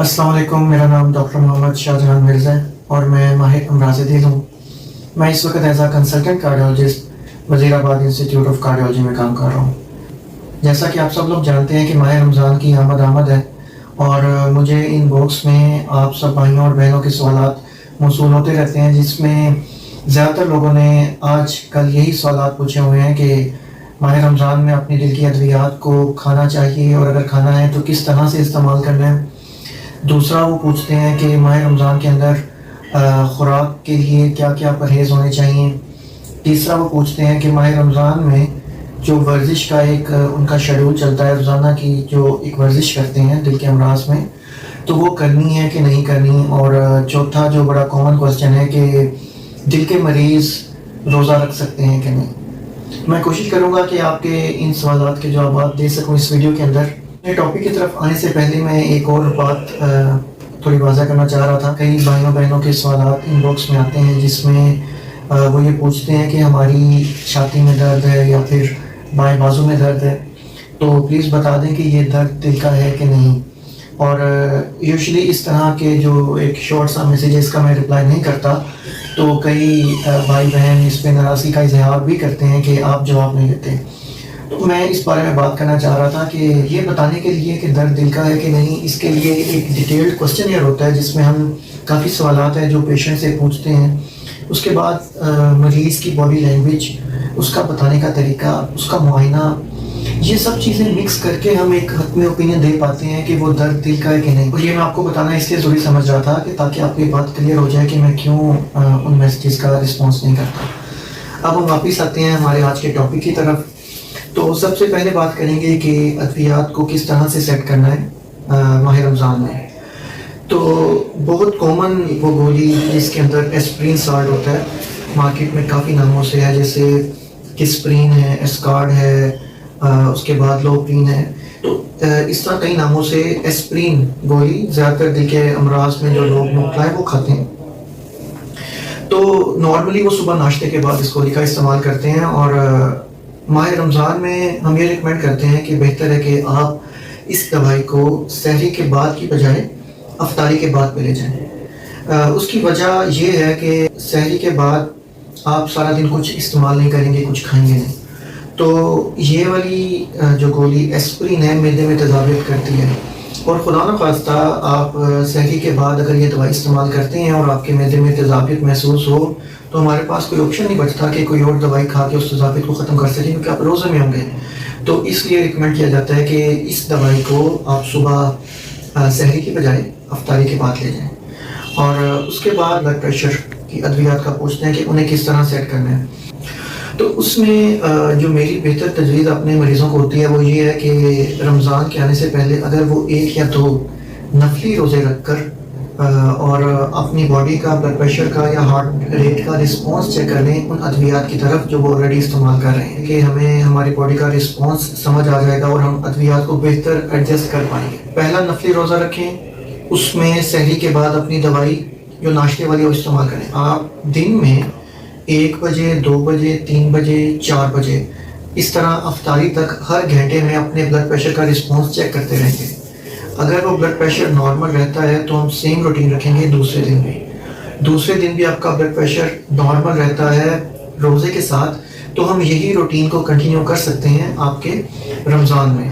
السلام علیکم، میرا نام ڈاکٹر محمد شاہ جہان مرزا ہے اور میں ماہر امراض دل ہوں۔ میں اس وقت ایز اے کنسلٹنٹ کارڈیولوجسٹ وزیر آباد انسٹیٹیوٹ آف کارڈیولوجی میں کام کر رہا ہوں۔ جیسا کہ آپ سب لوگ جانتے ہیں کہ ماہ رمضان کی آمد ہے اور مجھے ان باکس میں آپ سب بھائیوں اور بہنوں کے سوالات موصول ہوتے رہتے ہیں، جس میں زیادہ تر لوگوں نے آج کل یہی سوالات پوچھے ہوئے ہیں کہ ماہ رمضان میں اپنی دل کی ادویات کو کھانا چاہیے اور اگر کھانا ہے تو کس طرح سے استعمال کرنا ہے۔ دوسرا وہ پوچھتے ہیں کہ ماہ رمضان کے اندر خوراک کے لیے کیا کیا پرہیز ہونے چاہیے۔ تیسرا وہ پوچھتے ہیں کہ ماہ رمضان میں جو ورزش کا ایک ان کا شیڈول چلتا ہے روزانہ کی، جو ایک ورزش کرتے ہیں دل کے امراض میں، تو وہ کرنی ہے کہ نہیں کرنی۔ اور چوتھا جو بڑا کامن کوسچن ہے کہ دل کے مریض روزہ رکھ سکتے ہیں کہ نہیں۔ میں کوشش کروں گا کہ آپ کے ان سوالات کے جوابات دے سکوں اس ویڈیو کے اندر۔ ٹاپک کی طرف آنے سے پہلے میں ایک اور بات تھوڑی واضح کرنا چاہ رہا تھا۔ کئی بھائیوں بہنوں کے سوالات ان باکس میں آتے ہیں جس میں وہ یہ پوچھتے ہیں کہ ہماری چھاتی میں درد ہے یا پھر بائیں بازو میں درد ہے، تو پلیز بتا دیں کہ یہ درد دل کا ہے کہ نہیں۔ اور یوزلی اس طرح کے جو ایک شارٹ سا میسیجز کا میں رپلائی نہیں کرتا، تو کئی بھائی بہن اس پہ ناراضگی کا اظہار بھی کرتے ہیں کہ آپ جواب نہیں دیتے۔ تو میں اس بارے میں بات کرنا چاہ رہا تھا کہ یہ بتانے کے لیے کہ درد دل کا ہے کہ نہیں، اس کے لیے ایک ڈیٹیلڈ کوسچن ہوتا ہے جس میں ہم کافی سوالات ہیں جو پیشنٹ سے پوچھتے ہیں۔ اس کے بعد مریض کی باڈی لینگویج، اس کا بتانے کا طریقہ، اس کا معائنہ، یہ سب چیزیں مکس کر کے ہم ایک حتمی اوپینین دے پاتے ہیں کہ وہ درد دل کا ہے کہ نہیں۔ اور یہ میں آپ کو بتانا اس لیے ضروری سمجھ رہا تھا کہ تاکہ آپ کو یہ بات کلیئر ہو جائے کہ میں کیوں ان میسیجز کا رسپانس نہیں کرتا۔ اب ہم واپس آتے ہیں ہمارے آج کے ٹاپک کی طرف۔ تو سب سے پہلے بات کریں گے کہ ادویات کو کس طرح سے سیٹ کرنا ہے ماہ رمضان میں۔ تو بہت کامن وہ گولی جس کے اندر ایسپرین سالٹ ہوتا ہے، مارکیٹ میں کافی ناموں سے ہے، جیسے کسپرین ہے، اسکارڈ ہے، اس کے بعد لوپرین ہے۔ تو اس طرح کئی ناموں سے ایسپرین گولی زیادہ تر دل کے امراض میں جو لوگ مبتلا ہیں وہ کھاتے ہیں۔ تو نارملی وہ صبح ناشتے کے بعد اس گولی کا استعمال کرتے ہیں، اور ماہ رمضان میں ہم یہ ریکمینڈ کرتے ہیں کہ بہتر ہے کہ آپ اس دوائی کو سحری کے بعد کی بجائے افطاری کے بعد پہ لے جائیں۔ اس کی وجہ یہ ہے کہ سحری کے بعد آپ سارا دن کچھ استعمال نہیں کریں گے، کچھ کھائیں گے نہیں، تو یہ والی جو گولی ایسپرین ہے معدے میں تیزابیت کرتی ہے، اور خدا نخواستہ آپ سحری کے بعد اگر یہ دوائی استعمال کرتے ہیں اور آپ کے معدے میں تیزابیت محسوس ہو، تو ہمارے پاس کوئی آپشن نہیں بچتا کہ کوئی اور دوائی کھا کے اس تیزابیت کو ختم کر سکیں، کیونکہ آپ روزے میں ہوں گے۔ تو اس لیے ریکمینڈ کیا جاتا ہے کہ اس دوائی کو آپ صبح سحری کی بجائے افطاری کے بعد لے جائیں۔ اور اس کے بعد بلڈ پریشر کی ادویات کا پوچھتے ہیں کہ انہیں کس طرح سیٹ کرنا ہے۔ تو اس میں جو میری بہتر تجویز اپنے مریضوں کو ہوتی ہے وہ یہ ہے کہ رمضان کے آنے سے پہلے اگر وہ 1 یا 2 نفلی روزے رکھ کر اور اپنی باڈی کا بلڈ پریشر کا یا ہارٹ ریٹ کا رسپانس چیک کر لیں ان ادویات کی طرف جو وہ آلریڈی استعمال کر رہے ہیں، کہ ہمیں ہماری باڈی کا رسپانس سمجھ آ جائے گا اور ہم ادویات کو بہتر ایڈجسٹ کر پائیں گے۔ پہلا نفلی روزہ رکھیں، اس میں سحری کے بعد اپنی دوائی جو ناشتے والی وہ استعمال کریں۔ آپ دن میں 1 بجے، 2 بجے، 3 بجے، 4 بجے اس طرح افطاری تک ہر گھنٹے میں اپنے بلڈ پریشر کا رسپانس چیک کرتے رہیں گے۔ اگر وہ بلڈ پریشر نارمل رہتا ہے تو ہم سیم روٹین رکھیں گے دوسرے دن بھی آپ کا بلڈ پریشر نارمل رہتا ہے روزے کے ساتھ، تو ہم یہی روٹین کو کنٹینیو کر سکتے ہیں آپ کے رمضان میں۔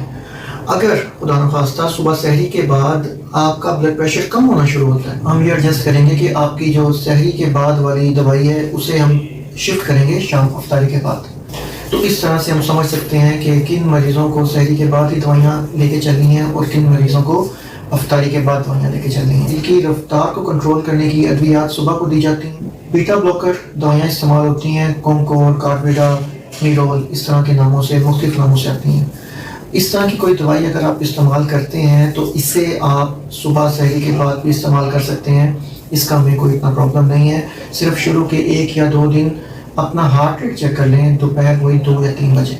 اگر خدا نخواستہ صبح سحری کے بعد آپ کا بلڈ پریشر کم ہونا شروع ہوتا ہے، ہم یہ ایڈجسٹ کریں گے کہ آپ کی جو سحری کے بعد والی دوائی ہے اسے ہم شفٹ کریں گے شام افطاری کے بعد۔ تو اس طرح سے ہم سمجھ سکتے ہیں کہ کن مریضوں کو سحری کے بعد ہی دوائیاں لے کے چلنی ہیں اور کن مریضوں کو افطاری کے بعد دوائیاں لے کے چلنی ہیں۔ دل کی رفتار کو کنٹرول کرنے کی ادویات صبح کو دی جاتی ہیں۔ بیٹا بلاکر دوائیاں استعمال ہوتی ہیں، کومکور، کاربیڈا، میڈول، اس طرح کے ناموں سے مختلف ناموں سے آتی ہیں۔ اس طرح کی کوئی دوائی اگر آپ استعمال کرتے ہیں تو اسے آپ صبح سحری کے بعد بھی استعمال کر سکتے ہیں، اس کا ہمیں کوئی اتنا پرابلم نہیں ہے۔ صرف شروع کے 1 یا 2 دن اپنا ہارٹ ریٹ چیک کر لیں دوپہر وہی 2 یا 3 بجے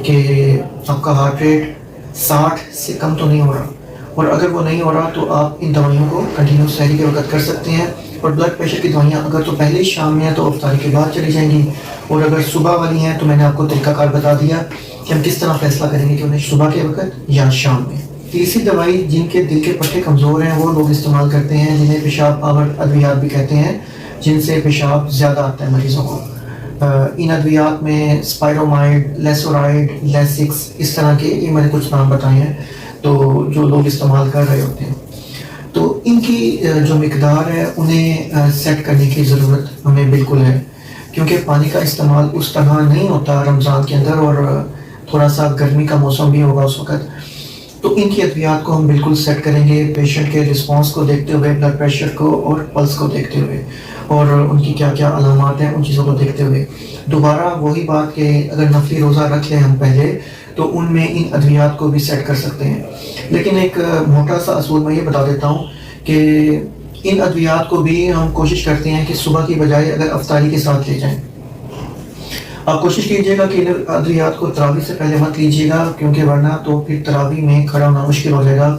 کہ آپ کا ہارٹ ریٹ 60 سے کم تو نہیں ہو رہا، اور اگر وہ نہیں ہو رہا تو آپ ان دوائیوں کو کنٹینیو سحری کے وقت کر سکتے ہیں۔ اور بلڈ پریشر کی دوائیاں اگر تو پہلے ہی شام میں ہیں تو افطاری کے بعد چلی جائیں گی، اور اگر صبح والی ہیں تو میں نے آپ کو طریقہ کار بتا دیا کہ ہم کس طرح فیصلہ کریں گے کہ انہیں صبح کے وقت یا شام میں۔ تیسری دوائی جن کے دل کے پٹھے کمزور ہیں وہ لوگ استعمال کرتے ہیں، جنہیں پیشاب آور ادویات بھی کہتے ہیں، جن سے پیشاب زیادہ آتا ہے مریضوں کو۔ ان ادویات میں اسپائرومائڈ، لیسورائڈ، لیسکس، اس طرح کے یہ میں نے کچھ نام بتائے ہیں تو جو لوگ استعمال کر رہے ہوتے ہیں، تو ان کی جو مقدار ہے انہیں سیٹ کرنے کی ضرورت ہمیں بالکل ہے، کیونکہ پانی کا استعمال اس طرح نہیں ہوتا رمضان کے اندر، اور تھوڑا سا گرمی کا موسم بھی ہوگا اس وقت، تو ان کی ادویات کو ہم بالکل سیٹ کریں گے پیشنٹ کے رسپانس کو دیکھتے ہوئے، بلڈ پریشر کو اور پلس کو دیکھتے ہوئے، اور ان کی کیا کیا علامات ہیں ان چیزوں کو دیکھتے ہوئے۔ دوبارہ وہی بات کہ اگر نفلی روزہ رکھ لیں ہم پہلے تو ان میں ان ادویات کو بھی سیٹ کر سکتے ہیں، لیکن ایک موٹا سا اصول میں یہ بتا دیتا ہوں کہ ان ادویات کو بھی ہم کوشش کرتے ہیں کہ صبح کی بجائے اگر افطاری کے ساتھ لے جائیں۔ آپ کوشش کیجیے گا کہ ان ادویات کو تراویح سے پہلے مت لیجیے گا، کیونکہ ورنہ تو پھر تراویح میں کھڑا ہونا مشکل ہو جائے گا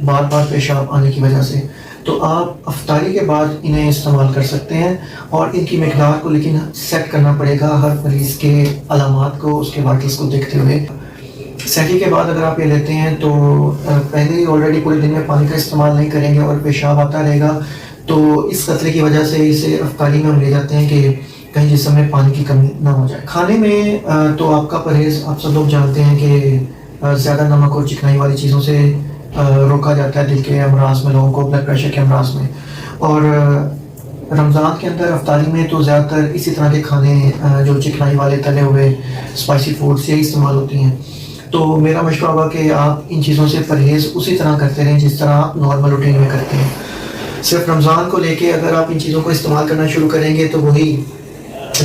بار بار پیشاب آنے کی وجہ سے۔ تو آپ افطاری کے بعد انہیں استعمال کر سکتے ہیں، اور ان کی مقدار کو لیکن سیٹ کرنا پڑے گا ہر مریض کے علامات کو، اس کے وائٹلس کو دیکھتے ہوئے۔ سحری کے بعد اگر آپ یہ لیتے ہیں تو پہلے ہی آلریڈی پورے دن میں پانی کا استعمال نہیں کریں گے اور پیشاب آتا رہے گا، تو اس خطرے کی وجہ سے اسے افطاری میں ہم لے جاتے ہیں کہ کہیں جسم میں پانی کی کمی نہ ہو جائے۔ کھانے میں تو آپ کا پرہیز آپ سب لوگ جانتے ہیں کہ زیادہ نمک اور چکنائی والی چیزوں سے روکا جاتا ہے دل کے امراض میں، لوگوں کو بلڈ پریشر کے امراض میں، اور رمضان کے اندر افطاری میں تو زیادہ تر اسی طرح کے کھانے جو چکنائی والے تلے ہوئے اسپائسی فوڈس یہی استعمال ہوتی ہیں۔ تو میرا مشورہ ہوگا کہ آپ ان چیزوں سے پرہیز اسی طرح کرتے رہیں جس طرح آپ نارمل روٹین میں کرتے ہیں۔ صرف رمضان کو لے کے اگر آپ ان چیزوں کو استعمال کرنا شروع کریں گے تو وہی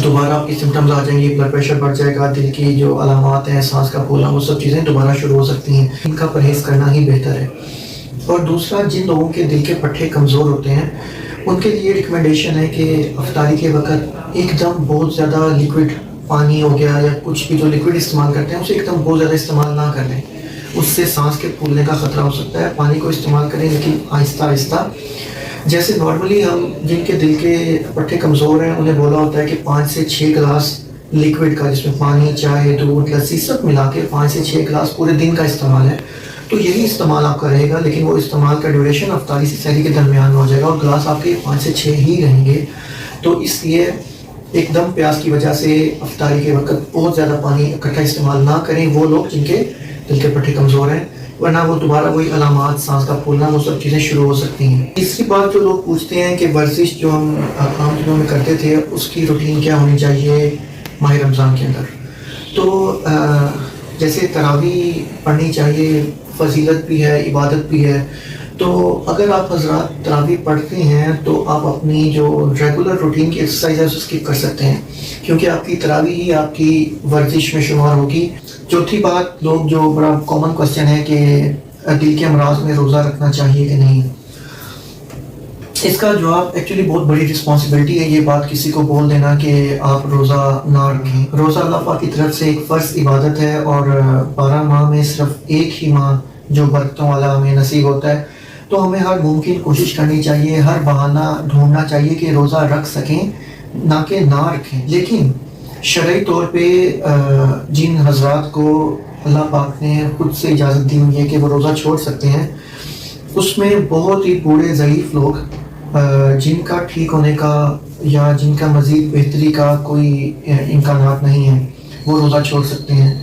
دوبارہ آپ کی سمٹمز آ جائیں گی، بلڈ پریشر بڑھ جائے گا، دل کی جو علامات ہیں، سانس کا پھولنا، وہ سب چیزیں دوبارہ شروع ہو سکتی ہیں۔ ان کا پرہیز کرنا ہی بہتر ہے۔ اور دوسرا، جن لوگوں کے دل کے پٹھے کمزور ہوتے ہیں ان کے لیے ریکمنڈیشن ہے کہ افطاری کے وقت ایک دم بہت زیادہ لیکوڈ پانی ہو گیا یا کچھ بھی جو لیکوڈ استعمال کرتے ہیں اسے ایک دم بہت زیادہ استعمال نہ کر لیں، اس سے سانس کے پھولنے کا خطرہ ہو سکتا ہے۔ پانی کو استعمال کریں لیکن آہستہ آہستہ، جیسے نارملی ہم جن کے دل کے پٹھے کمزور ہیں انہیں بولا ہوتا ہے کہ 5 سے 6 گلاس لیکوڈ کا، جس میں پانی، چائے، دودھ، لسی سب ملا کے 5 سے 6 گلاس پورے دن کا استعمال ہے، تو یہی استعمال آپ کا رہے گا، لیکن وہ استعمال کا ڈیوریشن افطاری سے سحری کے درمیان میں ہو جائے گا، اور گلاس آپ کے 5 سے 6 ہی رہیں گے۔ تو اس لیے ایک دم پیاس کی وجہ سے افطاری کے وقت بہت زیادہ پانی اکٹھا استعمال نہ کریں وہ لوگ جن کے دل کے پٹھے کمزور ہیں، ورنہ وہ دوبارہ وہی علامات، سانس کا پھولنا، وہ سب چیزیں شروع ہو سکتی ہیں۔ تیسری بات جو لوگ پوچھتے ہیں کہ ورزش جو ہم عام دنوں میں کرتے تھے اس کی روٹین کیا ہونی چاہیے ماہ رمضان کے اندر، تو جیسے تراویح پڑھنی چاہیے، فضیلت بھی ہے، عبادت بھی ہے، تو اگر آپ حضرات تراویح پڑھتے ہیں تو آپ اپنی جو ریگولر روٹین کی ایکسرسائز ہے اسے اسکپ کر سکتے ہیں، کیونکہ آپ کی تراویح ہی آپ کی ورزش میں شمار ہوگی۔ چوتھی بات، لوگ جو بڑا کامن کوسچن ہے کہ دل کے امراض میں روزہ رکھنا چاہیے کہ نہیں، اس کا جواب ایکچولی بہت بڑی رسپانسبلٹی ہے یہ بات کسی کو بول دینا کہ آپ روزہ نہ رکھیں۔ روزہ اللہ پاک کی طرف سے ایک فرض عبادت ہے، اور 12 ماہ میں صرف ایک ہی ماہ جو برکتوں والا ہمیں نصیب ہوتا ہے، تو ہمیں ہر ممکن کوشش کرنی چاہیے، ہر بہانہ ڈھونڈنا چاہیے کہ روزہ رکھ سکیں، نہ کہ نہ رکھیں۔ لیکن شرعی طور پہ جن حضرات کو اللہ پاک نے خود سے اجازت دی ہوئی ہے کہ وہ روزہ چھوڑ سکتے ہیں، اس میں بہت ہی بوڑھے ضعیف لوگ جن کا ٹھیک ہونے کا یا جن کا مزید بہتری کا کوئی امکانات نہیں ہیں وہ روزہ چھوڑ سکتے ہیں۔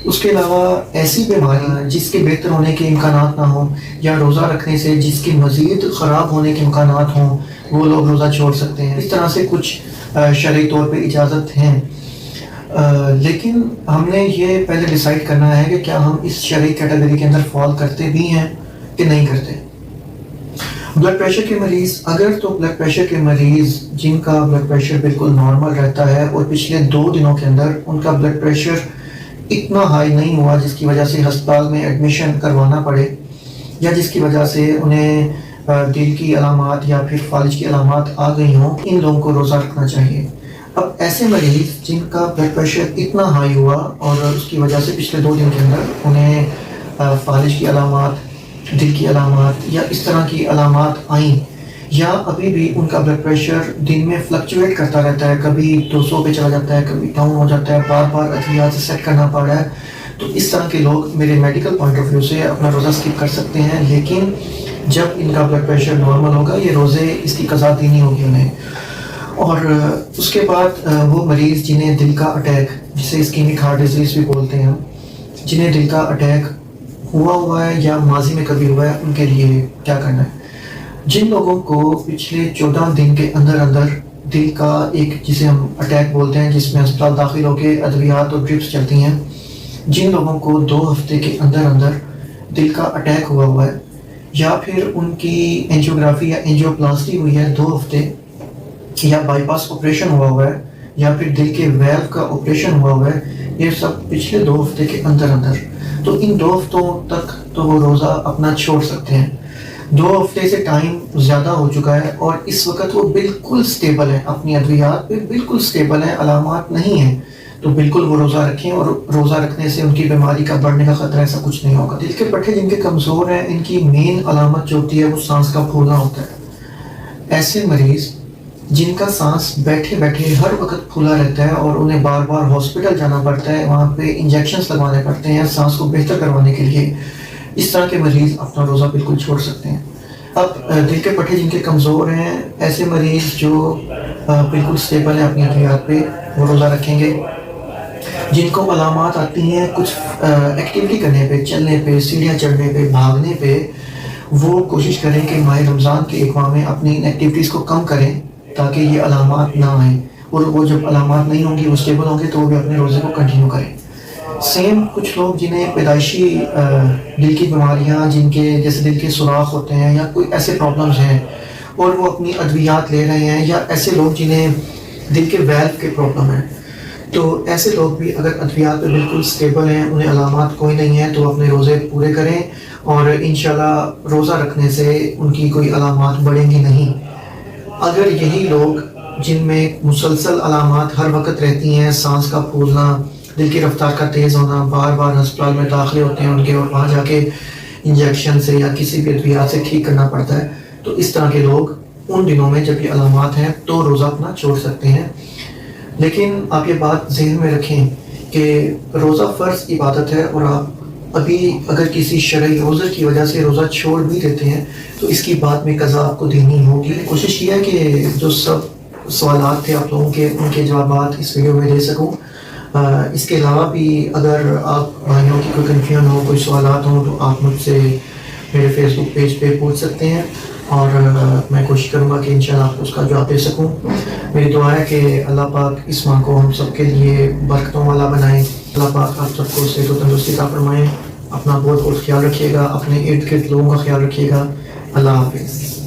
اس کے علاوہ ایسی بیماریاں جس کے بہتر ہونے کے امکانات نہ ہوں، یا روزہ رکھنے سے جس کی مزید خراب ہونے کے امکانات ہوں، وہ لوگ روزہ چھوڑ سکتے ہیں۔ اس طرح سے کچھ شرعی طور پہ اجازت ہیں، لیکن ہم نے یہ پہلے ڈیسائیڈ کرنا ہے کہ کیا ہم اس شرعی کیٹیگری کے اندر فال کرتے بھی ہیں کہ نہیں کرتے۔ بلڈ پریشر کے مریض، اگر تو بلڈ پریشر کے مریض جن کا بلڈ پریشر بالکل نارمل رہتا ہے اور پچھلے 2 دنوں کے اندر ان کا بلڈ پریشر اتنا ہائی نہیں ہوا جس کی وجہ سے ہسپتال میں ایڈمیشن کروانا پڑے، یا جس کی وجہ سے انہیں دل کی علامات یا پھر فالج کی علامات آ گئی ہوں، ان لوگوں کو روزہ رکھنا چاہیے۔ اب ایسے مریض جن کا بلڈ پریشر اتنا ہائی ہوا اور اس کی وجہ سے پچھلے 2 دن کے اندر انہیں فالج کی علامات، دل کی علامات یا اس طرح کی علامات آئیں، یا ابھی بھی ان کا بلڈ پریشر دن میں فلکچویٹ کرتا رہتا ہے، کبھی 200 پہ چلا جاتا ہے، کبھی ڈاؤن ہو جاتا ہے، بار بار ادویات سے سیٹ کرنا پڑ رہا ہے، تو اس طرح کے لوگ میرے میڈیکل پوائنٹ آف ویو سے اپنا روزہ اسکپ کر سکتے ہیں، لیکن جب ان کا بلڈ پریشر نارمل ہوگا یہ روزے اس کی قضا دینی ہوگی انہیں۔ اور اس کے بعد وہ مریض جنہیں دل کا اٹیک، جسے اسکیمک ہارٹ ڈیزیز بھی بولتے ہیں، جنہیں دل کا اٹیک ہوا ہے یا ماضی میں کبھی ہوا ہے، ان کے لیے کیا کرنا ہے؟ جن لوگوں کو پچھلے 14 دن کے اندر دل کا ایک جسے ہم اٹیک بولتے ہیں، جس میں ہسپتال داخل ہو کے ادویات اور ڈرپس چلتی ہیں، جن لوگوں کو 2 ہفتے کے اندر دل کا اٹیک ہوا ہے، یا پھر ان کی اینجیوگرافی یا اینجیوپلاسٹی ہوئی ہے 2 ہفتے، یا بائی پاس آپریشن ہوا ہے، یا پھر دل کے ویلو کا آپریشن ہوا ہے، یہ سب پچھلے 2 ہفتے کے اندر تو ان 2 ہفتوں تک تو وہ روزہ اپنا چھوڑ سکتے ہیں۔ 2 ہفتے سے ٹائم زیادہ ہو چکا ہے اور اس وقت وہ بالکل سٹیبل ہے، اپنی ادویات پہ بالکل سٹیبل ہے، علامات نہیں ہیں، تو بالکل وہ روزہ رکھیں، اور روزہ رکھنے سے ان کی بیماری کا بڑھنے کا خطرہ ایسا کچھ نہیں ہوگا۔ دل کے پٹھے جن کے کمزور ہیں، ان کی مین علامت جو ہوتی ہے وہ سانس کا پھولنا ہوتا ہے۔ ایسے مریض جن کا سانس بیٹھے بیٹھے ہر وقت پھولا رہتا ہے اور انہیں بار بار ہاسپٹل جانا پڑتا ہے، وہاں پہ انجیکشنز لگوانے پڑتے ہیں سانس کو بہتر کروانے کے لیے، اس طرح کے مریض اپنا روزہ بالکل چھوڑ سکتے ہیں۔ اب دل کے پٹھے جن کے کمزور ہیں، ایسے مریض جو بالکل سٹیبل ہیں اپنی ادویات پہ، وہ روزہ رکھیں گے۔ جن کو علامات آتی ہیں کچھ ایکٹیویٹی کرنے پہ، چلنے پہ، سیڑھیاں چڑھنے پہ، بھاگنے پہ، وہ کوشش کریں کہ ماہ رمضان کے ایک ماہ میں اپنی ان ایکٹیویٹیز کو کم کریں تاکہ یہ علامات نہ آئیں، اور وہ جب علامات نہیں ہوں گی، وہ اسٹیبل ہوں گے، تو وہ بھی اپنے روزے کو کنٹینیو کریں۔ سیم کچھ لوگ جنہیں پیدائشی دل کی بیماریاں، جن کے جیسے دل کے سوراخ ہوتے ہیں یا کوئی ایسے پرابلمز ہیں اور وہ اپنی ادویات لے رہے ہیں، یا ایسے لوگ جنہیں دل کے ویلو کے پرابلم ہیں، تو ایسے لوگ بھی اگر ادویات پہ بالکل سٹیبل ہیں، انہیں علامات کوئی نہیں ہے، تو اپنے روزے پورے کریں، اور انشاءاللہ روزہ رکھنے سے ان کی کوئی علامات بڑھیں گی نہیں۔ اگر یہی لوگ جن میں مسلسل علامات ہر وقت رہتی ہیں، سانس کا پھولنا، دل کی رفتار کا تیز ہونا، بار بار ہسپتال میں داخلے ہوتے ہیں ان کے، اور وہاں جا کے انجیکشن سے یا کسی بھی ادویات سے ٹھیک کرنا پڑتا ہے، تو اس طرح کے لوگ ان دنوں میں جب یہ علامات ہیں تو روزہ اپنا چھوڑ سکتے ہیں۔ لیکن آپ یہ بات ذہن میں رکھیں کہ روزہ فرض عبادت ہے، اور آپ ابھی اگر کسی شرعی عذر کی وجہ سے روزہ چھوڑ بھی دیتے ہیں تو اس کی بعد میں قضا آپ کو دینی ہوگی۔ کوشش یہ ہے کہ جو سب سوالات تھے آپ لوگوں کے، ان کے جوابات اس ویڈیو میں دے سکوں۔ اس کے علاوہ بھی اگر آپ بھائیوں کی کوئی کنفیوژن ہو، کوئی سوالات ہوں، تو آپ مجھ سے میرے فیس بک پیج پہ پوچھ سکتے ہیں، اور میں کوشش کروں گا کہ انشاءاللہ آپ کو اس کا جواب دے سکوں۔ میری دعا ہے کہ اللہ پاک اس ماہ کو ہم سب کے لیے برکتوں والا بنائیں۔ اللہ پاک آپ سب کو صحت و تندرستی عطا فرمائیں۔ اپنا بہت خیال رکھیے گا، اپنے ارد گرد لوگوں کا خیال رکھیے گا۔ اللہ حافظ۔